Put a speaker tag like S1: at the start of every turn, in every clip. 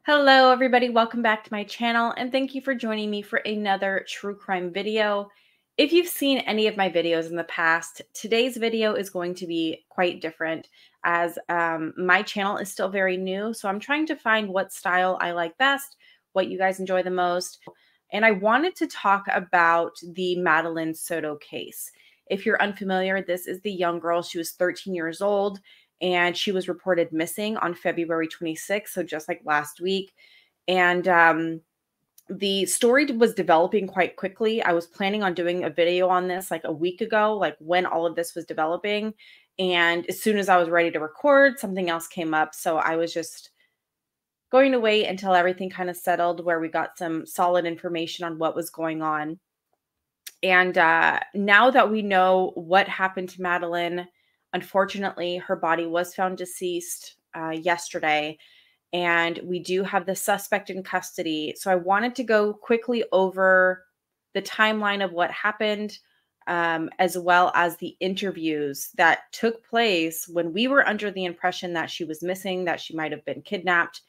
S1: Hello, everybody. Welcome back to my channel, and thank you for joining me for another true crime video. If you've seen any of my videos in the past, today's video is going to be quite different as my channel is still very new. So I'm trying to find what style I like best, what you guys enjoy the most. And I wanted to talk about the Madeline Soto case. If you're unfamiliar, this is the young girl. She was 13 years old and she was reported missing on February 26th, so just like last week. And the story was developing quite quickly. I was planning on doing a video on this like a week ago, like when all of this was developing. And as soon as I was ready to record, something else came up. So I was just going to wait until everything kind of settled, where we got some solid information on what was going on. And now that we know what happened to Madeline, unfortunately, her body was found deceased yesterday, and we do have the suspect in custody. So I wanted to go quickly over the timeline of what happened, as well as the interviews that took place when we were under the impression that she was missing, that she might have been kidnapped,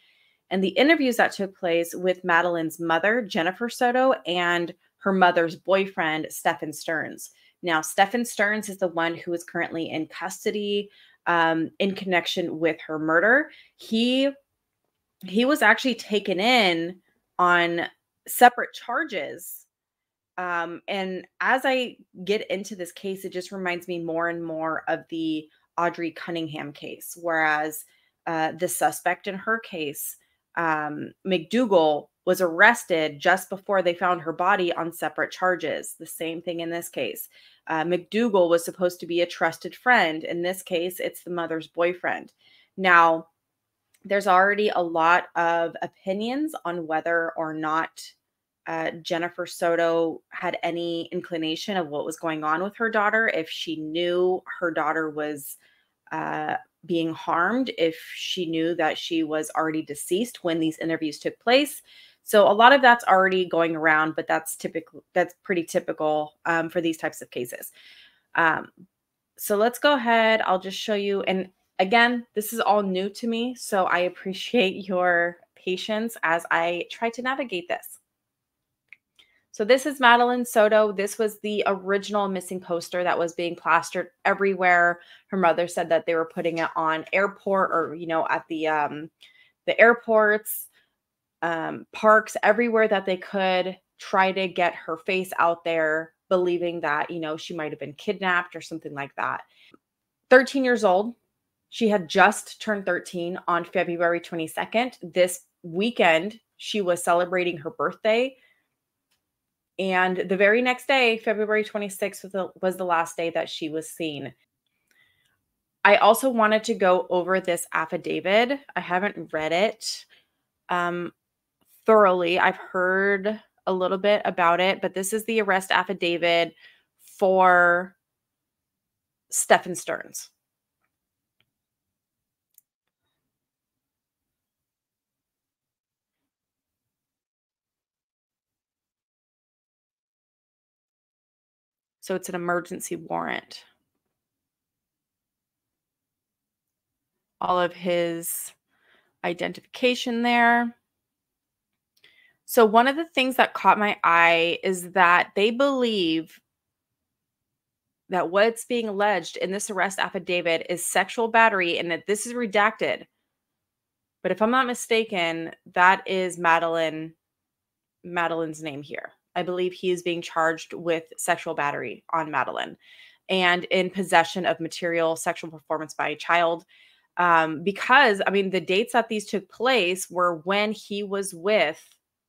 S1: and the interviews that took place with Madeline's mother, Jennifer Soto, and her mother's boyfriend, Stephen Stearns. Now, Stephen Stearns is the one who is currently in custody in connection with her murder. He was actually taken in on separate charges. And as I get into this case, it just reminds me more and more of the Audrey Cunningham case, whereas the suspect in her case, McDougal, was arrested just before they found her body on separate charges. The same thing in this case. McDougal was supposed to be a trusted friend. In this case, it's the mother's boyfriend. Now, there's already a lot of opinions on whether or not Jennifer Soto had any inclination of what was going on with her daughter, if she knew her daughter was being harmed, if she knew that she was already deceased when these interviews took place. So a lot of that's already going around, but that's typical. That's pretty typical for these types of cases. So let's go ahead. I'll just show you. And again, this is all new to me, so I appreciate your patience as I try to navigate this. So this is Madeline Soto. This was the original missing poster that was being plastered everywhere. Her mother said that they were putting it on airport, or, at the airports, parks, everywhere that they could try to get her face out there, believing that, she might have been kidnapped or something like that. 13 years old. She had just turned 13 on February 22nd. This weekend, she was celebrating her birthday. And the very next day, February 26th, was the last day that she was seen. I also wanted to go over this affidavit. I haven't read it thoroughly. I've heard a little bit about it, but this is the arrest affidavit for Stephen Stearns. So it's an emergency warrant. All of his identification there. So one of the things that caught my eye is that they believe that what's being alleged in this arrest affidavit is sexual battery, and that this is redacted. But if I'm not mistaken, that is Madeline's name here. I believe he is being charged with sexual battery on Madeline and in possession of material sexual performance by a child. Because, I mean, the dates that these took place were when he was with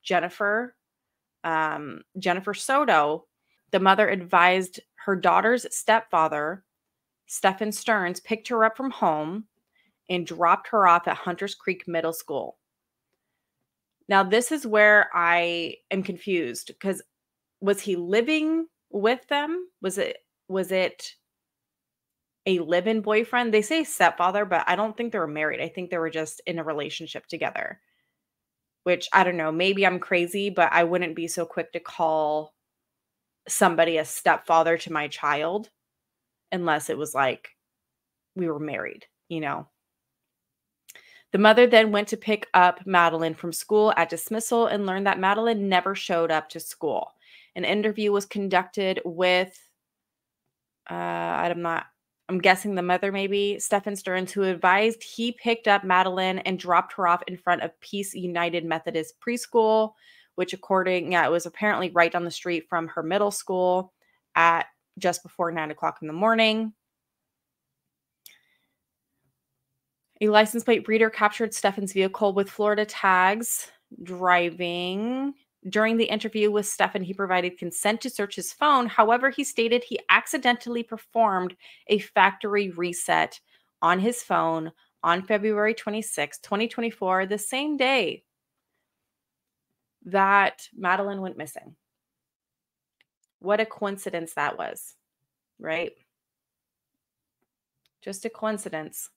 S1: Jennifer Soto. The mother advised her daughter's stepfather, Stephen Stearns, picked her up from home and dropped her off at Hunters Creek Middle School. Now, this is where I am confused, because was he living with them? Was it a live-in boyfriend? They say stepfather, but I don't think they were married. I think they were just in a relationship together, which, I don't know, maybe I'm crazy, but I wouldn't be so quick to call somebody a stepfather to my child unless it was like we were married, The mother then went to pick up Madeline from school at dismissal and learned that Madeline never showed up to school. An interview was conducted with, I'm guessing the mother maybe, Stephen Stearns, who advised he picked up Madeline and dropped her off in front of Peace United Methodist Preschool, which it was apparently right down the street from her middle school at just before 9 o'clock in the morning. A license plate reader captured Stephen's vehicle with Florida tags driving. During the interview with Stephen, he provided consent to search his phone. However, he stated he accidentally performed a factory reset on his phone on February 26, 2024, the same day that Madeline went missing. What a coincidence that was, right? Just a coincidence.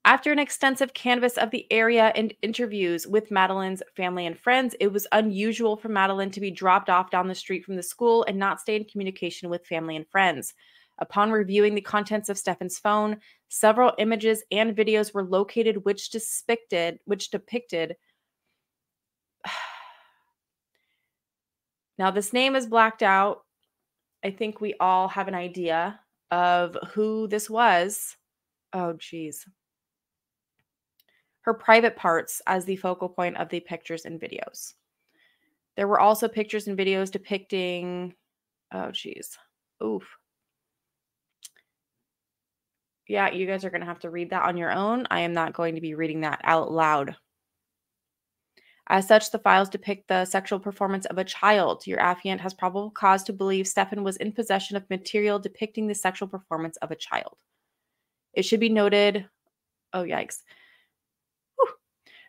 S1: After an extensive canvass of the area and interviews with Madeline's family and friends, it was unusual for Madeline to be dropped off down the street from the school and not stay in communication with family and friends. Upon reviewing the contents of Stephen's phone, several images and videos were located which depicted Now, this name is blacked out. I think we all have an idea of who this was. Oh, geez. Her private parts as the focal point of the pictures and videos. There were also pictures and videos depicting, oh, geez. Oof. Yeah, you guys are going to have to read that on your own. I am not going to be reading that out loud. As such, the files depict the sexual performance of a child. Your affiant has probable cause to believe Stephen was in possession of material depicting the sexual performance of a child. It should be noted, oh, yikes. Whew.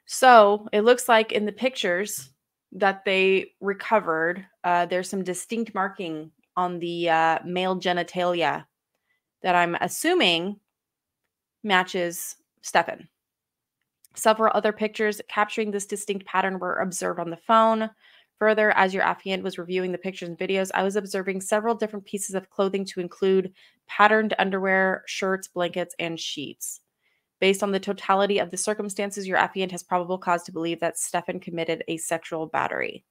S1: So it looks like in the pictures that they recovered, there's some distinct marking on the male genitalia that I'm assuming matches Stephen. Several other pictures capturing this distinct pattern were observed on the phone. Further, as your affiant was reviewing the pictures and videos, I was observing several different pieces of clothing to include patterned underwear, shirts, blankets, and sheets. Based on the totality of the circumstances, your affiant has probable cause to believe that Stephen committed a sexual battery.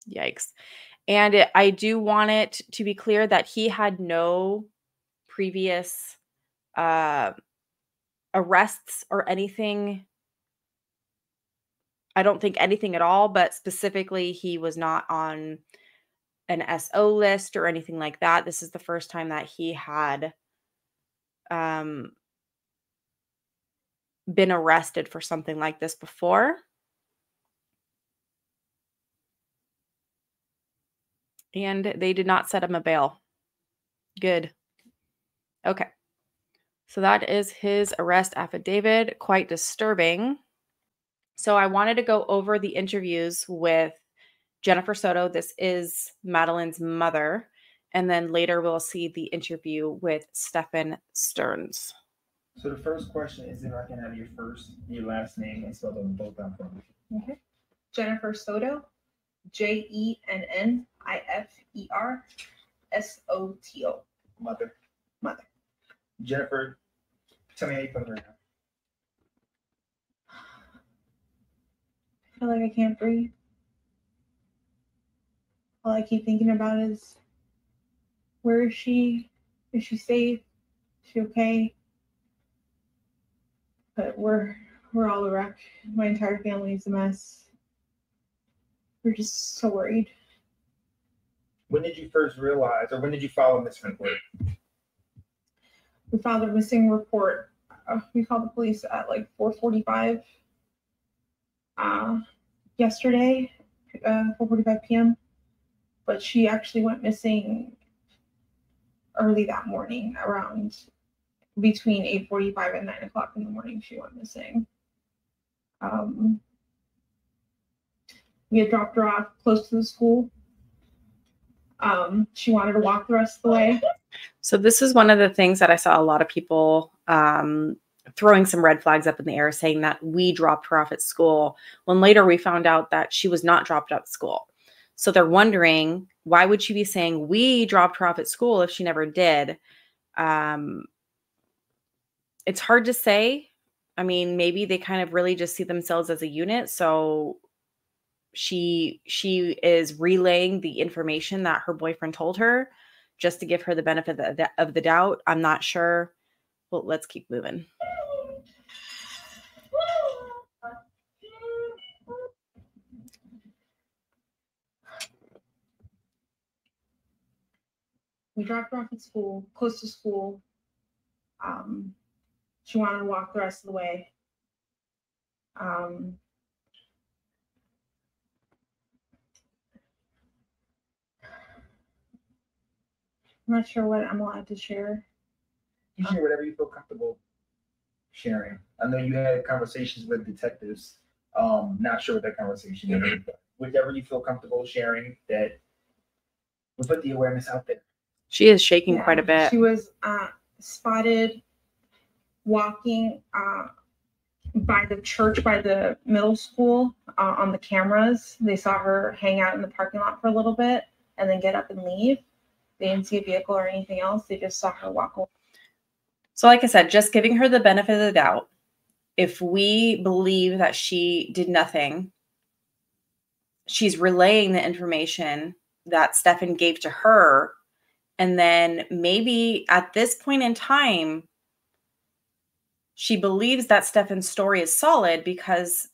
S1: Yikes. And I do want it to be clear that he had no previous arrests or anything. I don't think anything at all, but specifically he was not on an SO list or anything like that. This is the first time that he had been arrested for something like this before. And they did not set him a bail. Good. Okay. So that is his arrest affidavit. Quite disturbing. So I wanted to go over the interviews with Jennifer Soto. This is Madeline's mother. And then later we'll see the interview with Stephen Stearns.
S2: So the first question is if I can have your first, your last name, and spell them both out for me.
S3: Okay. Jennifer Soto, JENNIFERSOTO.
S2: Mother.
S3: Mother.
S2: Jennifer, tell me how you feel right now.
S3: I feel like I can't breathe. All I keep thinking about is, where is she? Is she safe? Is she okay? But we're all a wreck. My entire family is a mess. We're just so worried.
S2: When did you first realize, or when did you file a missing report?
S3: We filed a missing report. We called the police at like 4:45 yesterday, 4:45 p.m. But she actually went missing early that morning, around between 8:45 and 9 o'clock in the morning. She went missing. We had dropped her off close to the school. She wanted to walk the rest of the way.
S1: So this is one of the things that I saw a lot of people throwing some red flags up in the air, saying that we dropped her off at school, when later we found out that she was not dropped off at school. So they're wondering, why would she be saying we dropped her off at school if she never did? It's hard to say. I mean, maybe they kind of really just see themselves as a unit. So she is relaying the information that her boyfriend told her just to give her the benefit of the doubt. I'm not sure. Well, let's keep moving.
S3: We dropped her off at school, close to school. She wanted to walk the rest of the way. I'm not sure what I'm allowed to share.
S2: You share whatever you feel comfortable sharing. I know you had conversations with detectives. Not sure what that conversation is, but whatever you feel comfortable sharing, that we put the awareness out there.
S1: She is shaking quite a bit.
S3: She was spotted walking by the church, by the middle school, on the cameras. They saw her hang out in the parking lot for a little bit and then get up and leave. They didn't see a vehicle or anything else. They just saw her walk away.
S1: So like I said, just giving her the benefit of the doubt. If we believe that she did nothing, she's relaying the information that Stefan gave to her. And then maybe at this point in time, she believes that Stefan's story is solid because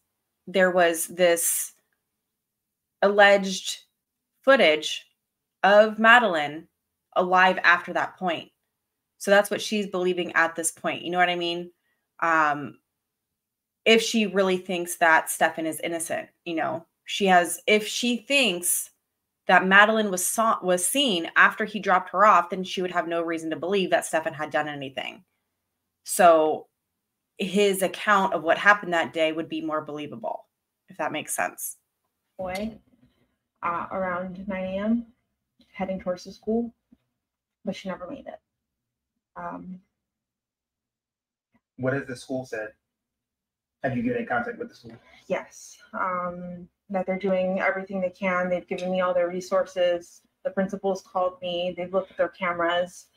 S1: there was this alleged footage of Madeline alive after that point. So that's what she's believing at this point. You know what I mean? If she really thinks that Stefan is innocent, if she thinks that Madeline was seen after he dropped her off, then she would have no reason to believe that Stefan had done anything. So his account of what happened that day would be more believable, if that makes sense.
S3: Boy, around 9 a.m., heading towards the school, but she never made it.
S2: What has the school said? Have you get in contact with the school?
S3: Yes, that they're doing everything they can. They've given me all their resources. The principals called me. They've looked at their cameras.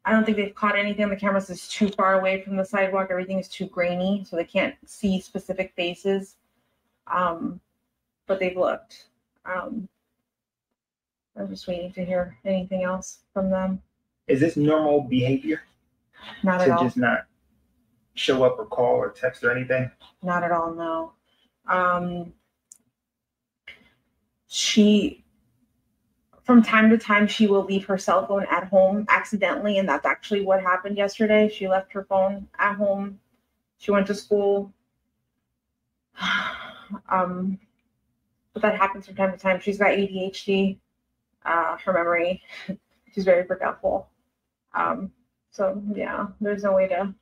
S3: I don't think they've caught anything on the cameras that's too far away from the sidewalk. Everything is too grainy, so they can't see specific faces. But they've looked. I'm just waiting to hear anything else from them.
S2: Is this normal behavior?
S3: Not at all.
S2: To just not show up or call or text or anything?
S3: Not at all, no. She, from time to time, she will leave her cell phone at home accidentally, and that's actually what happened yesterday. She left her phone at home. She went to school. But that happens from time to time. She's got ADHD, her memory. She's very forgetful. So yeah, there's no way to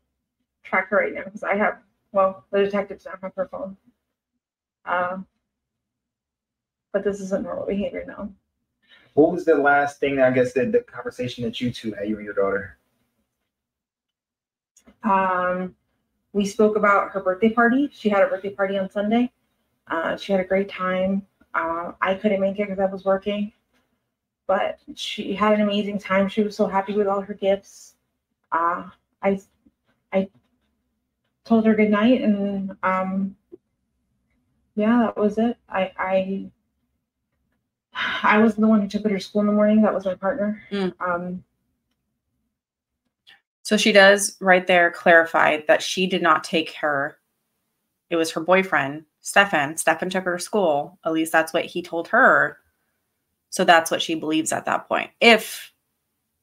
S3: track her right now because the detectives don't have her phone. But this isn't normal behavior now.
S2: What was the last thing, I guess, the conversation that you two had, you and your daughter?
S3: We spoke about her birthday party. She had a birthday party on Sunday. She had a great time. I couldn't make it because I was working, but she had an amazing time. She was so happy with all her gifts. I told her good night, and yeah, that was it. I wasn't the one who took her to school in the morning. That was my partner.
S1: So she does right there clarify that she did not take her. It was her boyfriend, Stefan. Stefan took her to school. At least that's what he told her. So that's what she believes at that point. If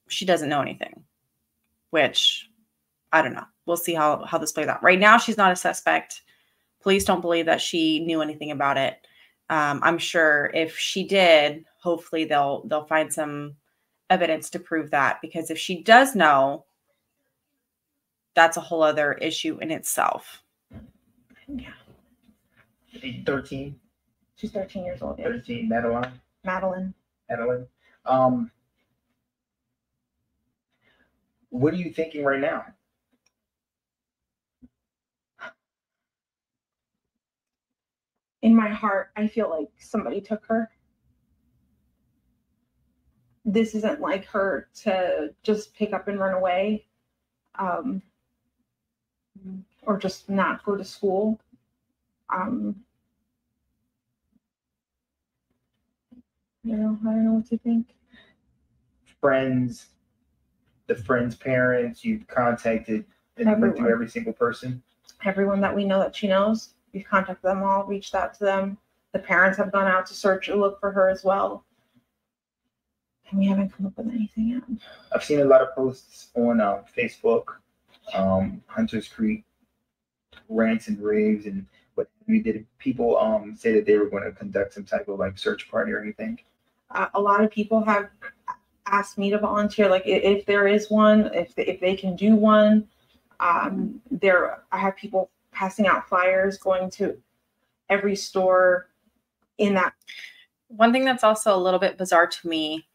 S1: she doesn't know anything, which I don't know. We'll see how this plays out. Right now, she's not a suspect. Police don't believe that she knew anything about it. I'm sure if she did, hopefully they'll find some evidence to prove that, because if she does know, that's a whole other issue in itself.
S3: Yeah.
S2: 13?
S3: She's 13 years old. Yeah.
S2: 13, Madeline. What are you thinking right now?
S3: In my heart, I feel like somebody took her. this isn't like her to just pick up and run away, or just not go to school. I don't know what to think.
S2: Friends, the friends' parents, you've contacted and went through every single person?
S3: Everyone that we know that she knows, we've contacted them all, reached out to them. The parents have gone out to search and look for her as well. And we haven't come up with anything yet.
S2: I've seen a lot of posts on Facebook, Hunters Creek, rants and raves, and what we did. People say that they were going to conduct some type of like search party or anything.
S3: A lot of people have asked me to volunteer, like if there is one, if they can do one. I have people passing out flyers, going to every store in that.
S1: One thing that's also a little bit bizarre to me,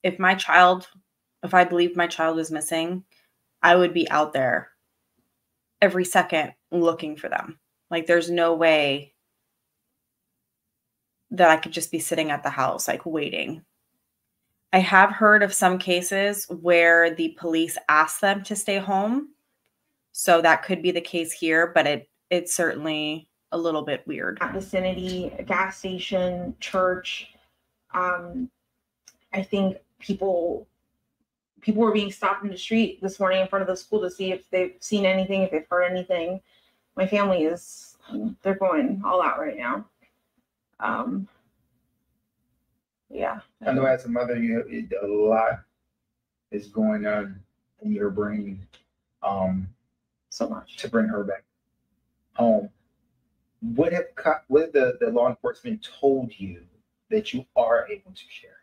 S1: if I believed my child was missing, I would be out there every second looking for them. Like, there's no way that I could just be sitting at the house, like, waiting. I have heard of some cases where the police ask them to stay home. So that could be the case here, but it's certainly a little bit weird.
S3: Vicinity, a gas station, church. I think people were being stopped in the street this morning in front of the school to see if they've seen anything, if they've heard anything. My family they're going all out right now. Yeah.
S2: I know as a mother, a lot is going on in your brain.
S3: So much
S2: to bring her back home. What have the law enforcement told you that you are able to share?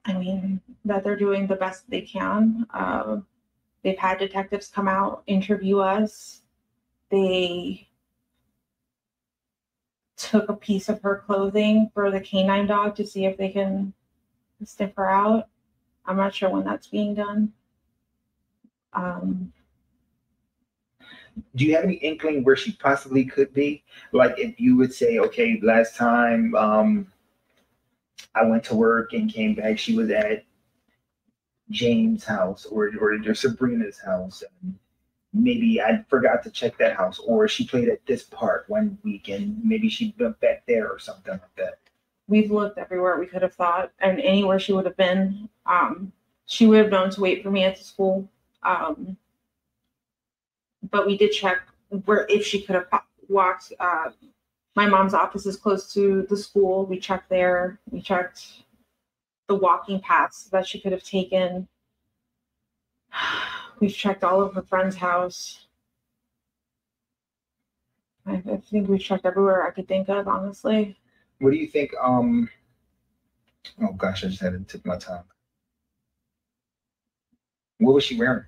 S3: I mean, that they're doing the best they can. They've had detectives come out, interview us. They took a piece of her clothing for the canine dog to see if they can sniff her out. I'm not sure when that's being done.
S2: Do you have any inkling where she possibly could be? Like, if you would say, okay, last time I went to work and came back, she was at James' house or Sabrina's house. And maybe I forgot to check that house, or she played at this park one weekend. Maybe she went back there or something like that.
S3: We've looked everywhere we could have thought, and anywhere she would have been. She would have known to wait for me at the school. But we did check if she could have walked. My mom's office is close to the school. We checked there. We checked the walking paths that she could have taken. We've checked all of her friend's house. I think we've checked everywhere I could think of, honestly.
S2: What do you think? Oh gosh, I just had to tip my tongue. What was she wearing?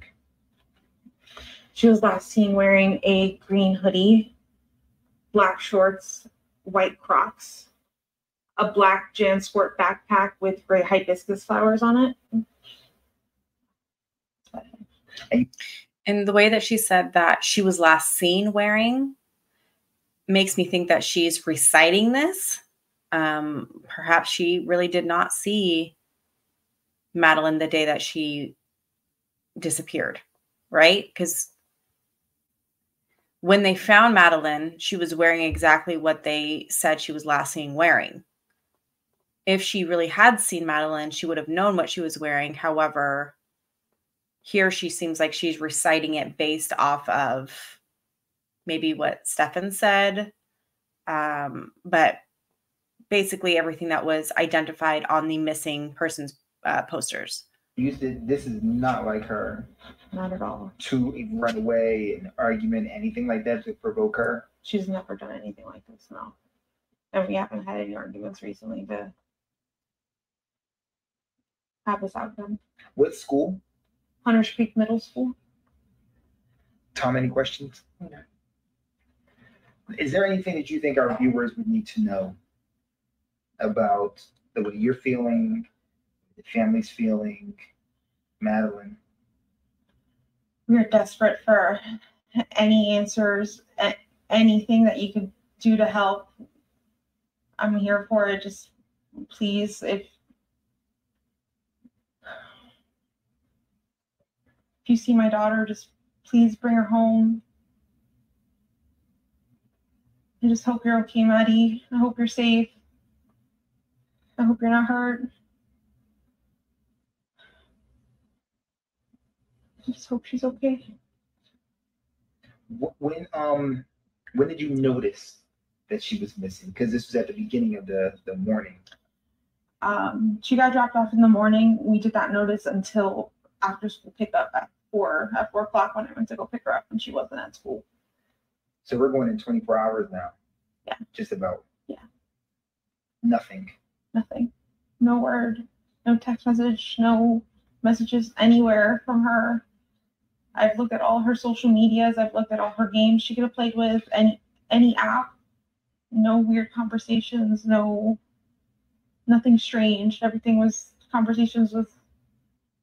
S3: She was last seen wearing a green hoodie, black shorts, white Crocs, a black JanSport backpack with gray hibiscus flowers on
S1: it. And the way that she said that she was last seen wearing makes me think that she's reciting this. Perhaps she really did not see Madeline the day that she disappeared, right? Because when they found Madeline, she was wearing exactly what they said she was last seen wearing. If she really had seen Madeline, she would have known what she was wearing. However, here she seems like she's reciting it based off of maybe what Stefan said, but basically everything that was identified on the missing persons posters.
S2: You said this is not like her.
S3: Not at all.
S2: To run away, an argument, anything like that to provoke her?
S3: She's never done anything like this, no. And we haven't had any arguments recently to have this outcome.
S2: What school?
S3: Hunters Creek Middle School.
S2: Tom, any questions? No. Is there anything that you think our viewers would need to know about the way you're feeling, the family's feeling, Madeline?
S3: We're desperate for any answers, anything that you could do to help. I'm here for it. Just please, if you see my daughter, just please bring her home. I just hope you're okay, Maddie. I hope you're safe. I hope you're not hurt. I just hope she's okay.
S2: When did you notice that she was missing? Because this was at the beginning of the morning.
S3: She got dropped off in the morning. We did not notice until after school pickup at 4 o'clock when I went to go pick her up and she wasn't at school.
S2: So we're going in 24 hours now.
S3: Yeah.
S2: Just about.
S3: Yeah.
S2: Nothing.
S3: No word, no text message, no messages anywhere from her. I've looked at all her social medias. I've looked at all her games she could have played with, any app. No weird conversations, nothing strange. Everything was conversations with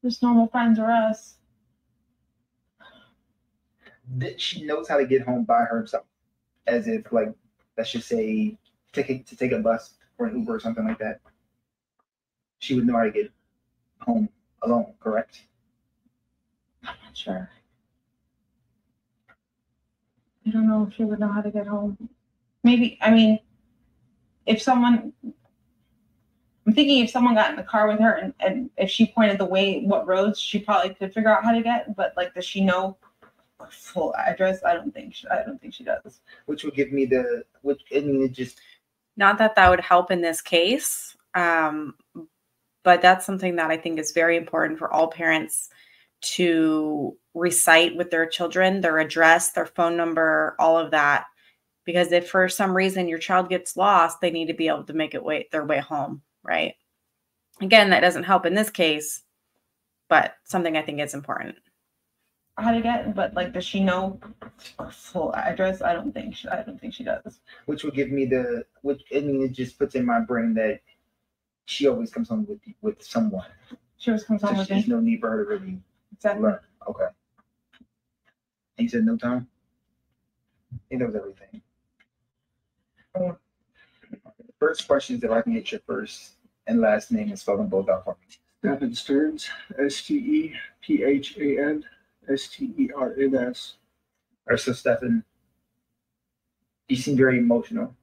S3: just normal friends or us.
S2: That she knows how to get home by herself, as if, like, let's just say, to take a bus or an Uber or something like that. She would know how to get home alone, correct?
S3: I'm not sure. I don't know if she would know how to get home. Maybe, I mean, I'm thinking if someone got in the car with her and if she pointed the way, what roads, she probably could figure out how to get, but like, does she know her full address? I don't think she does.
S2: Which would give me
S1: not that would help in this case. But that's something that I think is very important for all parents to recite with their children, their address, their phone number, all of that. Because if for some reason your child gets lost, they need to be able to make their way home, right? Again, that doesn't help in this case, but something I think is important.
S3: How to get, but like, does she know her full address? I don't think she does.
S2: Which would give me it just puts in my brain that she always comes home with someone.
S3: She always comes home with me.
S2: There's no need for her to really learn. Okay. And you said no time? I think that was everything. First question is if I can get your first and last name and spell them both out for me.
S4: Stephan Stearns, STEPHAN STERNS.
S2: All right, so Stephan, you seem very emotional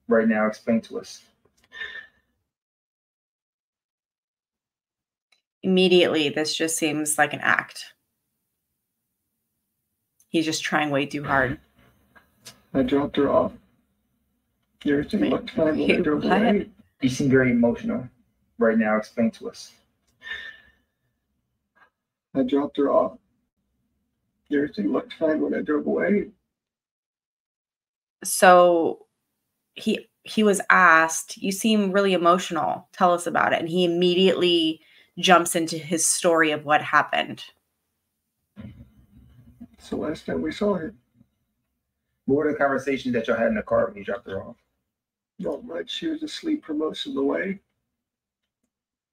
S2: right now. Explain to us.
S1: Immediately, this just seems like an act. He's just trying way too hard.
S4: I dropped her off. Everything looked fine when I drove away.
S2: You seem very emotional right now. Explain to us.
S4: I dropped her off. Everything looked fine when I drove away.
S1: So he was asked, you seem really emotional. Tell us about it. And he immediately jumps into his story of what happened.
S4: It's the last time we saw her.
S2: What were the conversations that y'all had in the car when you dropped her off?
S4: Not much. She was asleep for most of the way.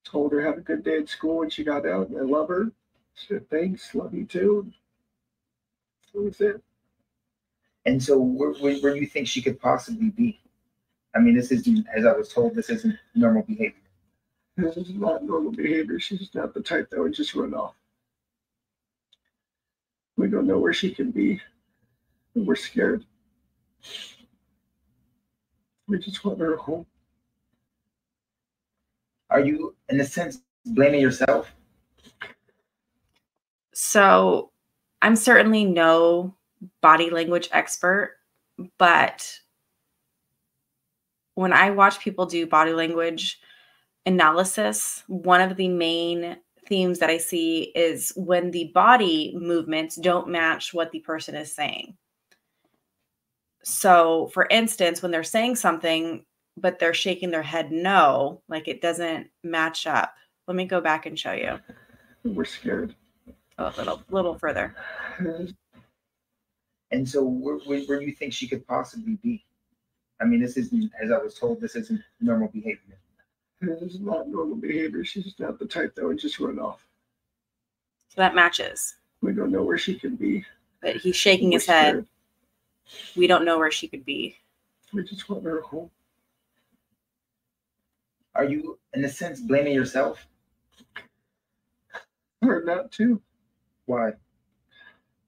S4: Told her have a good day at school when she got out. I love her. She said, thanks. Love you too. That was it.
S2: And so where do you think she could possibly be? I mean, this isn't, as I was told, this isn't normal behavior.
S4: This is not normal behavior. She's not the type that would just run off. We don't know where she can be. And we're scared. We just want her home.
S2: Are you, in a sense, blaming yourself?
S1: So I'm certainly no body language expert, but when I watch people do body language analysis, one of the main themes that I see is when the body movements don't match what the person is saying. So, for instance, when they're saying something, but they're shaking their head no, like it doesn't match up. Let me go back and show you.
S4: We're scared.
S1: A little further.
S2: And so where do you think she could possibly be? I mean, this isn't, as I was told, this isn't normal behavior.
S4: This is not normal behavior. She's not the type that would just run off.
S1: So that matches.
S4: We don't know where she can be.
S1: But he's shaking his head. We don't know where she could be.
S4: We just want her home.
S2: Are you, in a sense, blaming yourself?
S4: Hard not to.
S2: Why?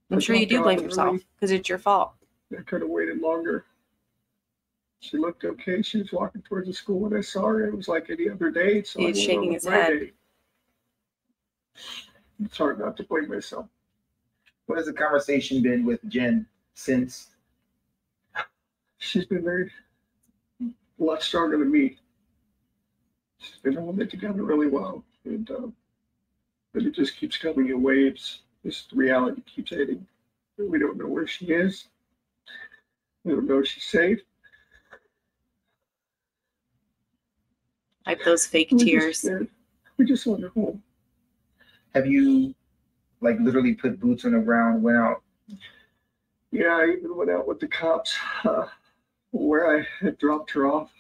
S1: I'm sure you do blame yourself because it's your fault.
S4: I could have waited longer. She looked okay. She was walking towards the school when I saw her. It was like any other day. So
S1: He's shaking his head.
S4: Day. It's hard not to blame myself.
S2: What has the conversation been with Jen since?
S4: She's been a lot stronger than me. She's been holding it together really well. And but it just keeps coming in waves. This reality keeps hitting. We don't know where she is. We don't know if she's safe.
S1: Like those fake tears.
S4: We just want her home.
S2: Have you, like, literally put boots on the ground, went out?
S4: Yeah, I even went out with the cops where I had dropped her off.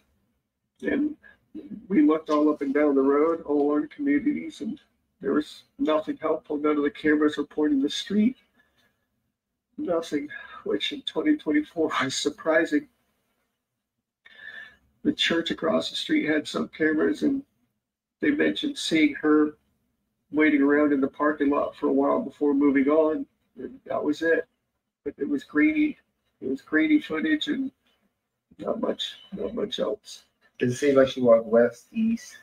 S4: And we looked all up and down the road, all our communities, and there was nothing helpful. None of the cameras were pointing the street. Nothing, which in 2024 was surprising. The church across the street had some cameras, and they mentioned seeing her waiting around in the parking lot for a while before moving on. And that was it. But it was grainy. It was grainy footage, and not much else.
S2: Does it seem like she walked west, east?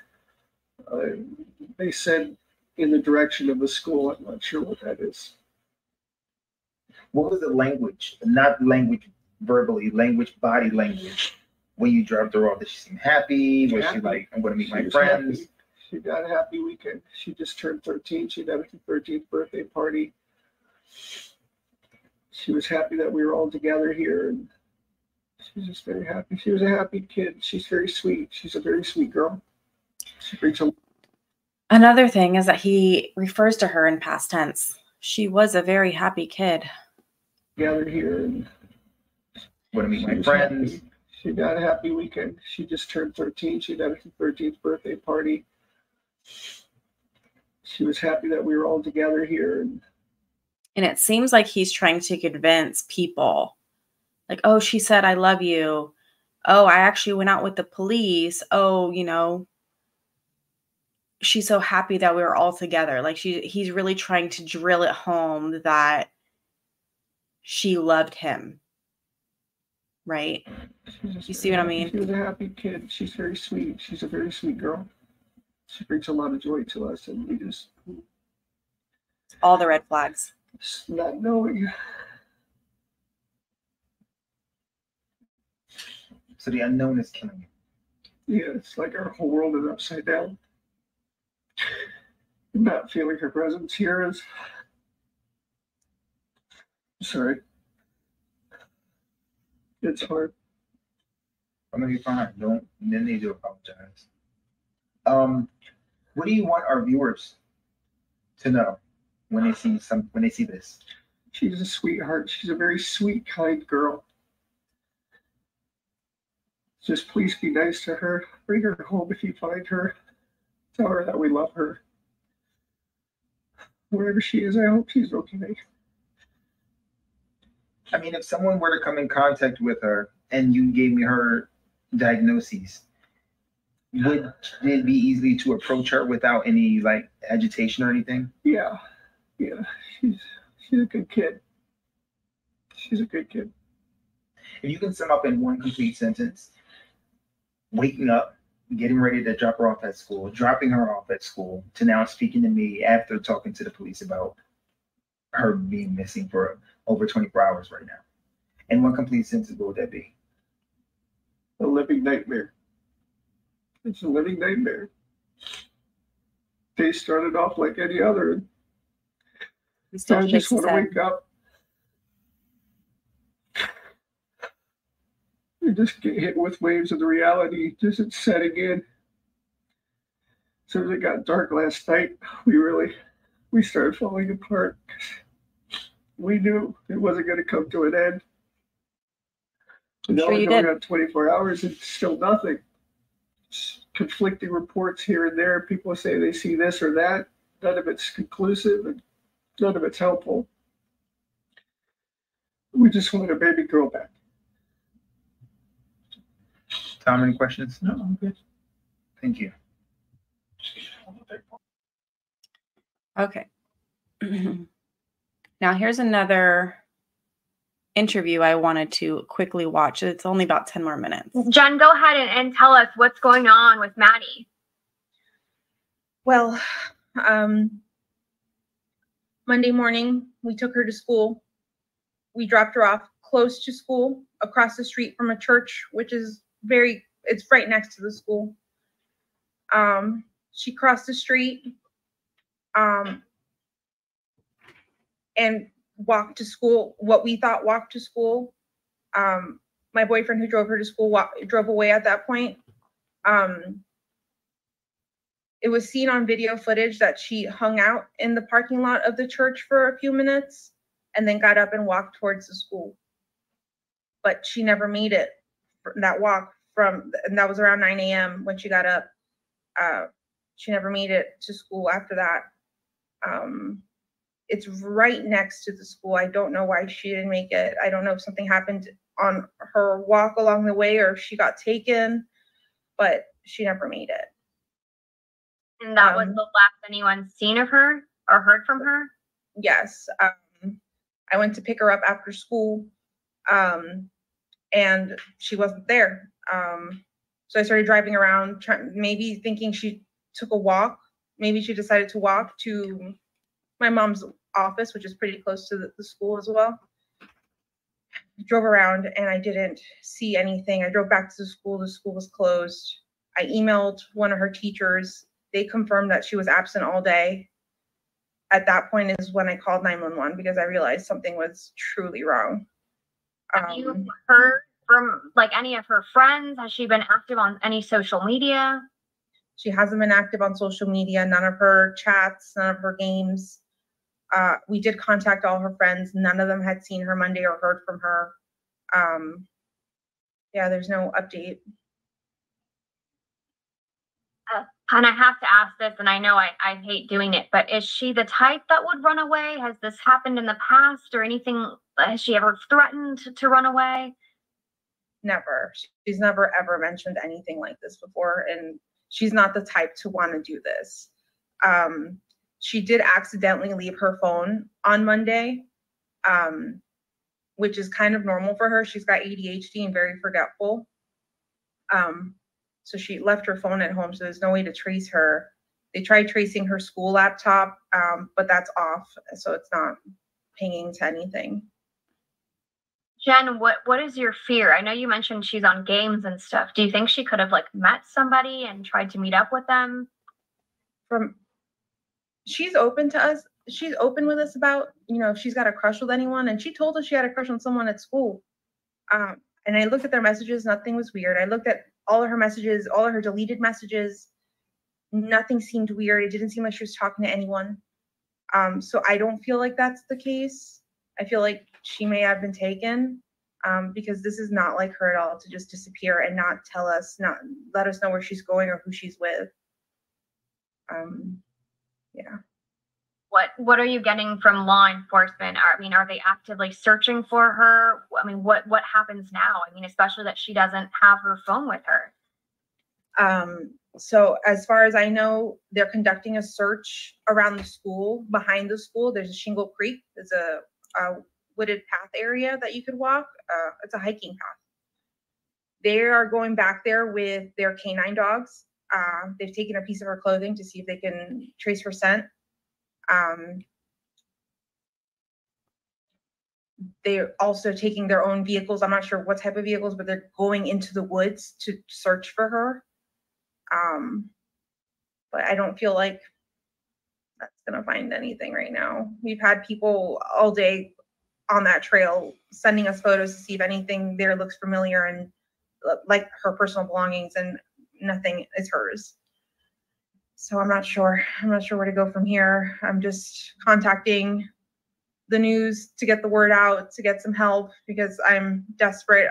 S4: They said in the direction of the school. I'm not sure what that is.
S2: What was the language? Not language verbally, body language. When you dropped her off, did she seem happy? Was she like, I'm going to meet my friends?
S4: Happy. She got a happy weekend. She just turned 13. She had her 13th birthday party. She was happy that we were all together here, and she's just very happy. She was a happy kid. She's very sweet. She's a very sweet girl. She brings a...
S1: Another thing is that he refers to her in past tense. She was a very happy kid.
S4: Together here, and
S2: want to meet my friends.
S4: Happy. She got a happy weekend. She just turned 13. She had her 13th birthday party. She was happy that we were all together here.
S1: And it seems like he's trying to convince people. Like, oh, she said, I love you. Oh, I actually went out with the police. Oh, you know, she's so happy that we were all together. Like he's really trying to drill it home that she loved him. Right? You see what I mean?
S4: She was a happy kid. She's very sweet. She's a very sweet girl. She brings a lot of joy to us, and we just...
S1: All the red flags.
S4: Just not knowing.
S2: So the unknown is killing you.
S4: Yeah, it's like our whole world is upside down. Not feeling her presence here is... Sorry. It's hard.
S2: I'm gonna be fine. Don't need to apologize. What do you want our viewers to know when they see this?
S4: She's a sweetheart. She's a very sweet, kind girl. Just please be nice to her. Bring her home if you find her. Tell her that we love her. Wherever she is, I hope she's okay.
S2: I mean, if someone were to come in contact with her and you gave me her diagnoses, would it be easy to approach her without any like agitation or anything?
S4: Yeah. She's a good kid. She's a good kid.
S2: If you can sum up in one complete sentence, waking up, getting ready to drop her off at school, dropping her off at school, to now speaking to me after talking to the police about her being missing for over 24 hours right now. In one complete sentence, what would that be?
S4: A living nightmare. It's a living nightmare. They started off like any other.
S1: He still
S4: I just want to wake up and just get hit with waves of the reality. Just it's setting in. As soon as it got dark last night, we started falling apart. We knew it wasn't going to come to an end. And now we're going on 24 hours and still nothing. It's conflicting reports here and there. People say they see this or that. None of it's conclusive and none of it's helpful. We just want a baby girl back.
S2: Tom, any questions?
S4: No, I'm good.
S2: Thank you.
S1: Okay. Now here's another interview I wanted to quickly watch. It's only about 10 more minutes.
S5: Jen, go ahead and tell us what's going on with Maddie.
S3: Well, Monday morning, we took her to school. We dropped her off close to school, across the street from a church, which is it's right next to the school. She crossed the street and walked to school, what we thought walked to school. My boyfriend who drove her to school drove away at that point. It was seen on video footage that she hung out in the parking lot of the church for a few minutes and then got up and walked towards the school. But she never made it, that walk and that was around 9 a.m. when she got up. She never made it to school after that. It's right next to the school. I don't know why she didn't make it. I don't know if something happened on her walk along the way or if she got taken, but she never made it.
S5: And that was the last anyone's seen of her or heard from her?
S3: Yes. I went to pick her up after school, and she wasn't there. So I started driving around, maybe thinking she took a walk. Maybe she decided to walk to my mom's office, which is pretty close to the school as well. I drove around and I didn't see anything. I drove back to the school. The school was closed. I emailed one of her teachers. They confirmed that she was absent all day. At that point is when I called 911 because I realized something was truly wrong.
S5: Have you heard from like any of her friends? Has she been active on any social media?
S3: She hasn't been active on social media, none of her chats, none of her games. We did contact all her friends. None of them had seen her Monday or heard from her. Yeah, there's no update.
S5: And I have to ask this, and I know I hate doing it, but is she the type that would run away? Has this happened in the past or anything? Has she ever threatened to run away?
S3: Never. She's never ever mentioned anything like this before, and she's not the type to want to do this. She did accidentally leave her phone on Monday, which is kind of normal for her. She's got ADHD and very forgetful. So she left her phone at home, so there's no way to trace her. They tried tracing her school laptop, but that's off, so it's not pinging to anything.
S5: Jen, what is your fear? I know you mentioned she's on games and stuff. Do you think she could have like met somebody and tried to meet up with them?
S3: She's open to us. She's open with us about, if she's got a crush with anyone, and she told us she had a crush on someone at school. And I looked at their messages, nothing was weird. I looked at all of her messages, all of her deleted messages. Nothing seemed weird. It didn't seem like she was talking to anyone. So I don't feel like that's the case. I feel like she may have been taken, because this is not like her at all to just disappear and not let us know where she's going or who she's with. Yeah.
S5: What are you getting from law enforcement? Are they actively searching for her? What happens now? Especially that she doesn't have her phone with her.
S3: So as far as I know, they're conducting a search around the school. Behind the school, there's a Shingle Creek. There's a wooded path area that you could walk. It's a hiking path. They are going back there with their canine dogs. They've taken a piece of her clothing to see if they can trace her scent. They're also taking their own vehicles. I'm not sure what type of vehicles, but they're going into the woods to search for her. But I don't feel like that's gonna find anything right now. We've had people all day on that trail sending us photos to see if anything there looks familiar and like her personal belongings, and nothing is hers. So I'm not sure where to go from here. I'm just contacting the news to get the word out, to get some help, because I'm desperate.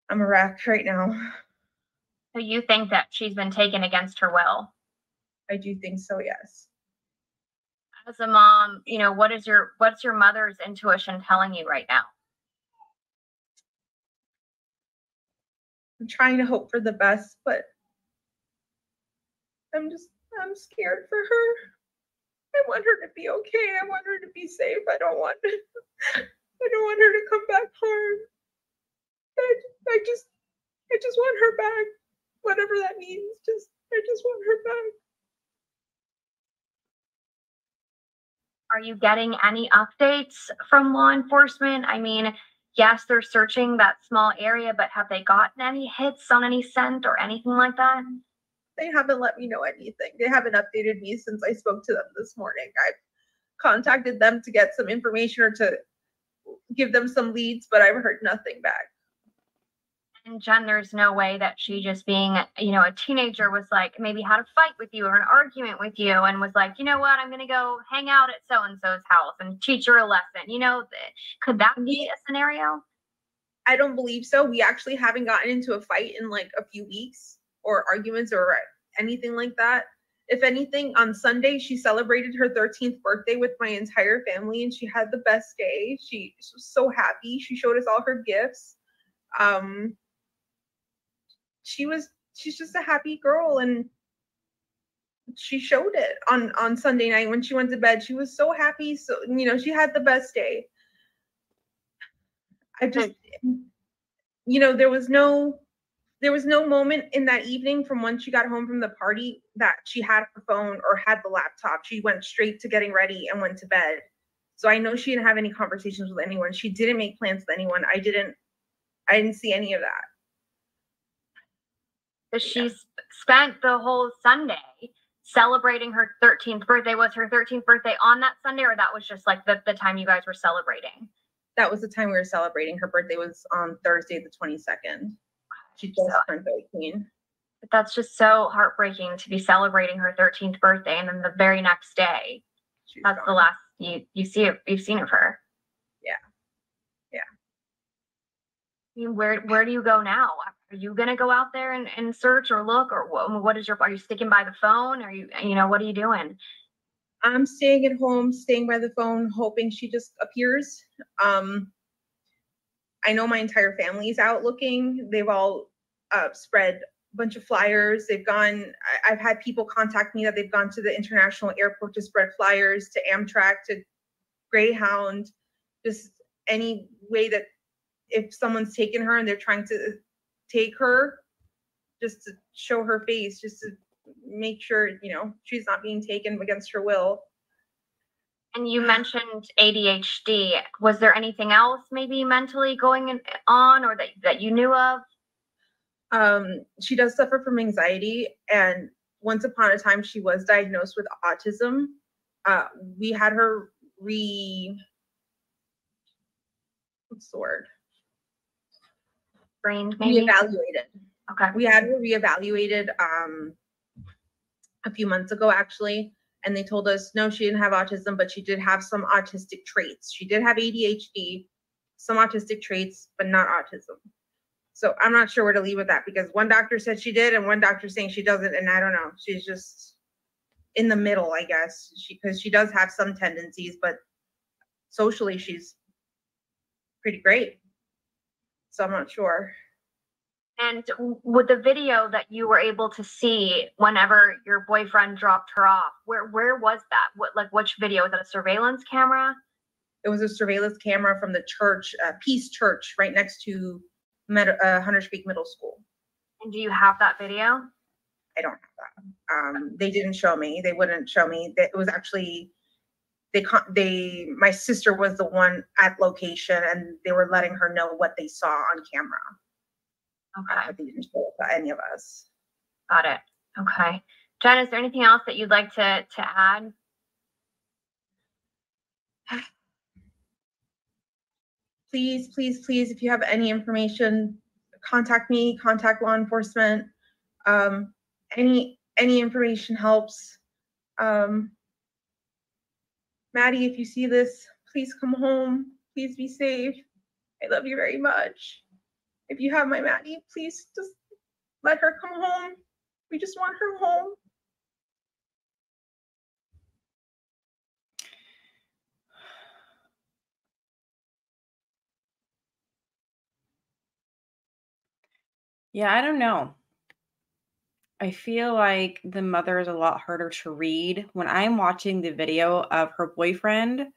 S3: I'm a wreck right now.
S5: So you think that she's been taken against her will?
S3: I do think so, yes.
S5: As a mom, what's your mother's intuition telling you right now?
S3: I'm trying to hope for the best, but I'm scared for her. I want her to be okay. I want her to be safe. I don't want her to come back harmed. I just want her back. Whatever that means. I just want her back.
S5: Are you getting any updates from law enforcement? I mean, yes, they're searching that small area, but have they gotten any hits on any scent or anything like that?
S3: They haven't let me know anything. They haven't updated me since I spoke to them this morning. I've contacted them to get some information or to give them some leads, but I've heard nothing back.
S5: And Jen, there's no way that she just being, you know, a teenager was like, maybe had a fight with you or an argument with you and was like, you know what, I'm going to go hang out at so-and-so's house and teach her a lesson. You know, could that be a scenario?
S3: I don't believe so. We actually haven't gotten into a fight in like a few weeks or arguments or anything like that. If anything, on Sunday, she celebrated her 13th birthday with my entire family and she had the best day. She was so happy. She showed us all her gifts. She's just a happy girl and she showed it on Sunday night when she went to bed. She was so happy. So, you know, she had the best day. I just, you know, there was no moment in that evening from when she got home from the party that she had her phone or had the laptop. She went straight to getting ready and went to bed. So I know she didn't have any conversations with anyone. She didn't make plans with anyone. I didn't see any of that.
S5: She spent the whole Sunday celebrating her 13th birthday. Was her 13th birthday on that Sunday, or that was just like the time you guys were celebrating?
S3: That was the time we were celebrating. Her birthday was on Thursday, the 22nd. She just turned 13.
S5: But that's just so heartbreaking to be celebrating her 13th birthday, and then the very next day, that's gone. The last you've seen of her.
S3: Yeah.
S5: I mean, where do you go now? Are you gonna go out there and search or look, or what is are you sticking by the phone? Are you what are you doing?
S3: I'm staying at home, staying by the phone, hoping she just appears. I know my entire family's out looking. They've all spread a bunch of flyers. I've had people contact me that they've gone to the international airport to spread flyers, to Amtrak, to Greyhound, just any way that if someone's taken her and they're trying to take her, just to show her face, just to make sure, she's not being taken against her will.
S5: And you mentioned ADHD. Was there anything else maybe mentally going on or that you knew of?
S3: She does suffer from anxiety, and once upon a time she was diagnosed with autism. We had her what's the word?
S5: Brained, maybe?
S3: Reevaluated.
S5: Okay.
S3: We had her reevaluated a few months ago, actually, and they told us no, she didn't have autism, but she did have some autistic traits. She did have ADHD, some autistic traits, but not autism. So I'm not sure where to leave with that, because one doctor said she did and one doctor saying she doesn't, and I don't know. She's just in the middle, I guess, because she does have some tendencies, but socially she's pretty great. So I'm not sure.
S5: And with the video that you were able to see whenever your boyfriend dropped her off, where was that? Which video? Was it a surveillance camera?
S3: It was a surveillance camera from the church, Peace Church, right next to Hunters Creek Middle School.
S5: And do you have that video?
S3: I don't have that. They didn't show me. They wouldn't show me. It was actually my sister was the one at location, and they were letting her know what they saw on camera.
S5: Okay.
S3: They didn't show it to any of us.
S5: Got it. Okay. Jen, is there anything else that you'd like to add?
S3: Please, please, please, if you have any information, contact me, contact law enforcement. Any information helps. Maddie, if you see this, please come home. Please be safe. I love you very much. If you have my Maddie, please just let her come home. We just want her home.
S1: Yeah, I don't know. I feel like the mother is a lot harder to read. When I'm watching the video of her boyfriend,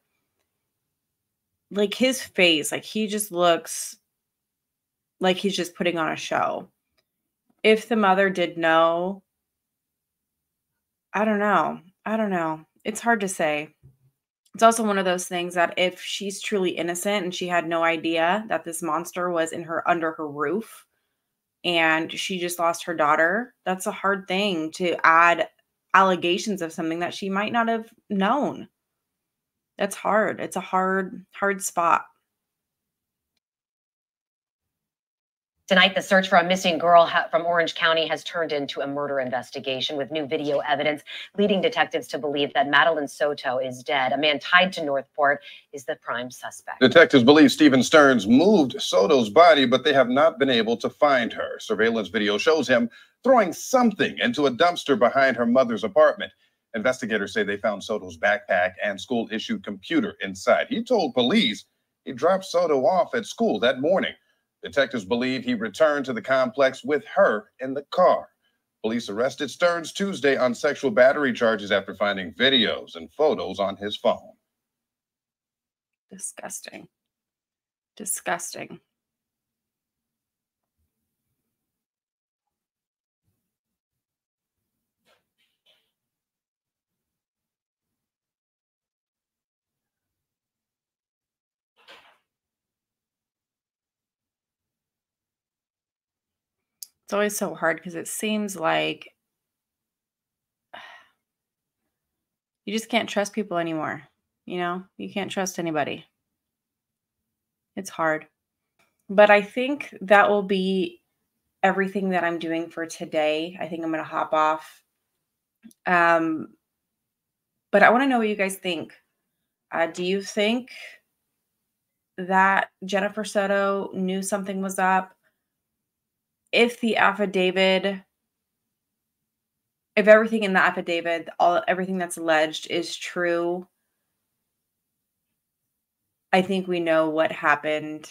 S1: like his face, like he just looks like he's just putting on a show. If the mother did know, I don't know. I don't know. It's hard to say. It's also one of those things that if she's truly innocent and she had no idea that this monster was in her under her roof and she just lost her daughter, that's a hard thing to add allegations of something that she might not have known. That's hard. It's a hard spot.
S6: Tonight, the search for a missing girl from Orange County has turned into a murder investigation with new video evidence leading detectives to believe that Madeline Soto is dead. A man tied to Northport is the prime suspect.
S7: Detectives believe Stephen Stearns moved Soto's body, but they have not been able to find her. Surveillance video shows him throwing something into a dumpster behind her mother's apartment. Investigators say they found Soto's backpack and school-issued computer inside. He told police he dropped Soto off at school that morning. Detectives believe he returned to the complex with her in the car. Police arrested Stearns Tuesday on sexual battery charges after finding videos and photos on his phone.
S1: Disgusting. Disgusting. It's always so hard because it seems like you just can't trust people anymore. You know, you can't trust anybody. It's hard. But I think that will be everything that I'm doing for today. I think I'm going to hop off. But I want to know what you guys think. Do you think that Jennifer Soto knew something was up? If the affidavit, if everything in the affidavit, everything that's alleged is true, I think we know what happened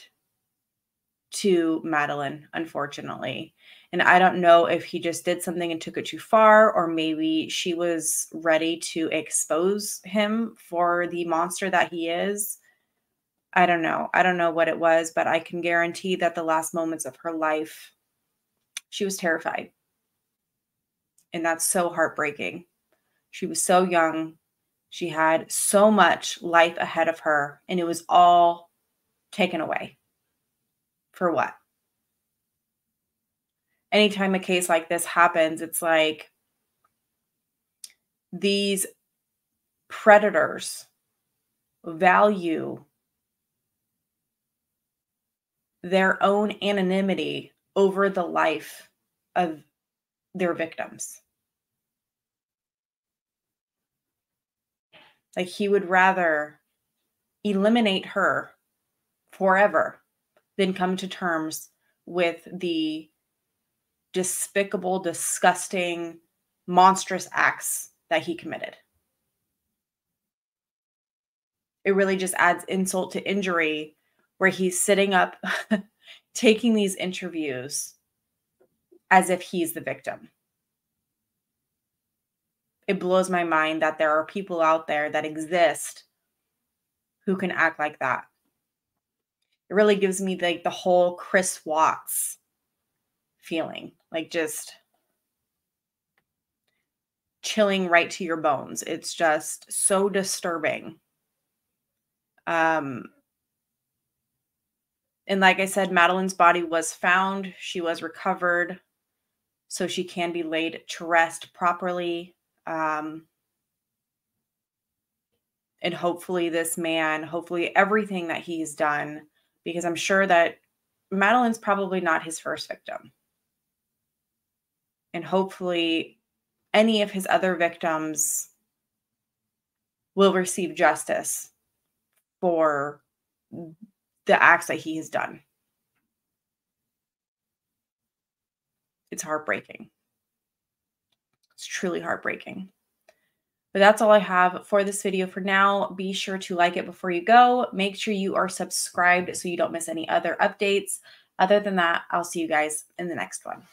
S1: to Madeline, unfortunately. And I don't know if he just did something and took it too far, or maybe she was ready to expose him for the monster that he is. I don't know. I don't know what it was, but I can guarantee that the last moments of her life, she was terrified. And that's so heartbreaking. She was so young. She had so much life ahead of her, and it was all taken away. For what? Anytime a case like this happens, it's like these predators value their own anonymity over the life of their victims. Like he would rather eliminate her forever than come to terms with the despicable, disgusting, monstrous acts that he committed. It really just adds insult to injury where he's sitting up taking these interviews as if he's the victim. It blows my mind that there are people out there that exist who can act like that. It really gives me like the whole Chris Watts feeling, like just chilling right to your bones. It's just so disturbing. And like I said, Madeline's body was found. She was recovered, so she can be laid to rest properly. And hopefully this man, hopefully everything that he's done, because I'm sure that Madeline's probably not his first victim. And hopefully any of his other victims will receive justice for the acts that he has done. It's heartbreaking. It's truly heartbreaking. But that's all I have for this video for now. Be sure to like it before you go. Make sure you are subscribed so you don't miss any other updates. Other than that, I'll see you guys in the next one.